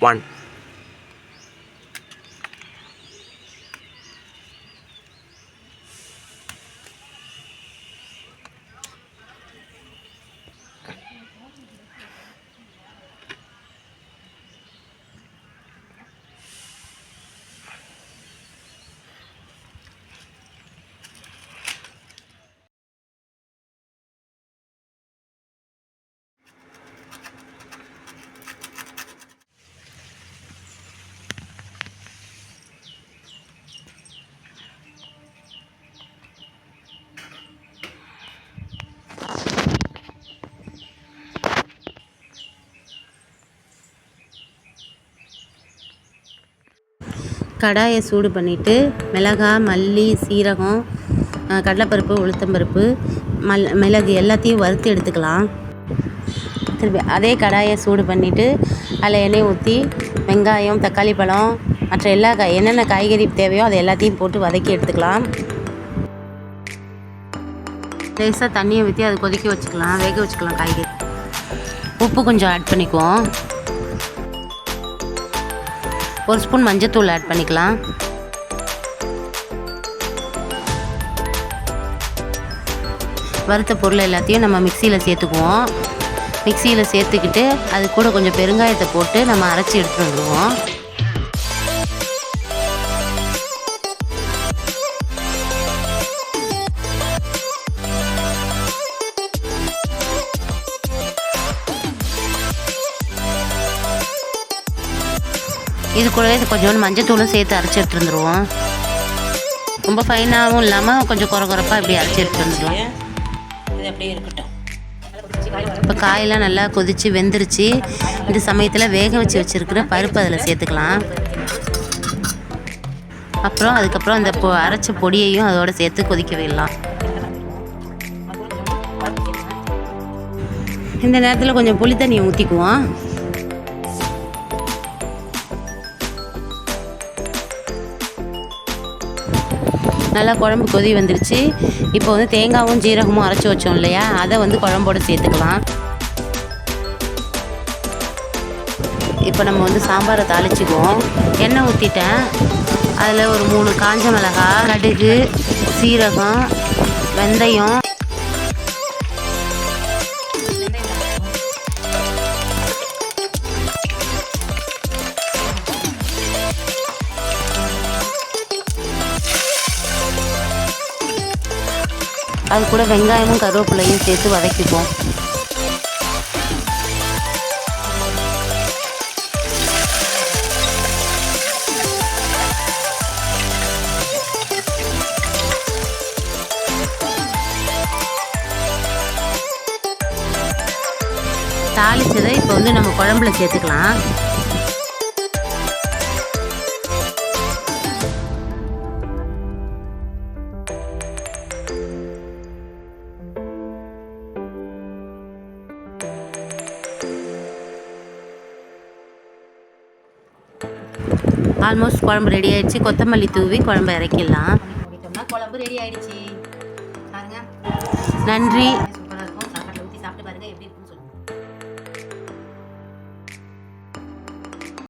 1. கடாயை சூடு பண்ணிவிட்டு மிளகாய், மல்லி, சீரகம், கடலைப்பருப்பு, உளுத்தம்பருப்பு, மிளகு எல்லாத்தையும் வறுத்து எடுத்துக்கலாம். திருப்பி அதே கடாயை சூடு பண்ணிவிட்டு அதில் எண்ணெய் ஊற்றி வெங்காயம், தக்காளி பழம், மற்ற எல்லா என்னென்ன காய்கறி தேவையோ அதை எல்லாத்தையும் போட்டு வதக்கி எடுத்துக்கலாம். லேசாக தண்ணியை ஊற்றி அதை கொதிக்க வச்சுக்கலாம், வேக வச்சுக்கலாம். காய்கறி உப்பு கொஞ்சம் ஆட் பண்ணிக்குவோம். 1 ஸ்பூன் மஞ்சத்தூள் ஆட் பண்ணிக்கலாம். வறுத்த பொருள் எல்லாத்தையும் நம்ம மிக்சியில் சேர்த்துக்குவோம். மிக்சியில் சேர்த்துக்கிட்டு அது கூட கொஞ்சம் பெருங்காயத்தை போட்டு நம்ம அரைச்சி எடுத்துகிட்டு வந்துடுவோம். இது கூடவே கொஞ்சோண்டு மஞ்சத்தூளும் சேர்த்து அரைச்சி எடுத்துட்டு வந்துடுவோம். ரொம்ப ஃபைனாகவும் இல்லாமல் கொஞ்சம் குறப்பாக இப்படி அரைச்சி எடுத்துட்டு வந்துடுவோம். இது அப்படியே இருக்கட்டும். இப்போ காயெல்லாம் நல்லா கொதித்து வெந்துருச்சு. இந்த சமயத்தில் வேக வச்சுருக்கிற பருப்பு அதில் சேர்த்துக்கலாம். அப்புறம் அதுக்கப்புறம் அந்த அரைச்ச பொடியையும் அதோடு சேர்த்து கொதிக்க விடலாம். இந்த நேரத்தில் கொஞ்சம் புளி தண்ணியை ஊற்றிக்குவோம். நல்லா குழம்பு கொதி வந்துருச்சு. இப்போ வந்து தேங்காயும் ஜீரகமும் அரைச்சி வச்சோம் இல்லையா, அதை வந்து குழம்போடு சேர்த்துக்கலாம். இப்போ நம்ம வந்து சாம்பாரை தாளிச்சுக்குவோம். எண்ணெய் ஊற்றிட்டேன். அதில் ஒரு 3 காஞ்ச மிளகாய், கடுகு, சீரகம், வெந்தயம், அது கூட வெங்காயமும் கருவேப்பிலையும் சேர்த்து வதக்கிப்போம். தாளிச்சதை இப்போ வந்து நம்ம குழம்புல சேர்த்துக்கலாம். ஆல்மோஸ்ட் குழம்பு ரெடி ஆயிடுச்சு. கொத்தமல்லி தூவி குழம்பு இறக்கிடலாம். குழம்பு ரெடி ஆயிடுச்சு. நன்றி.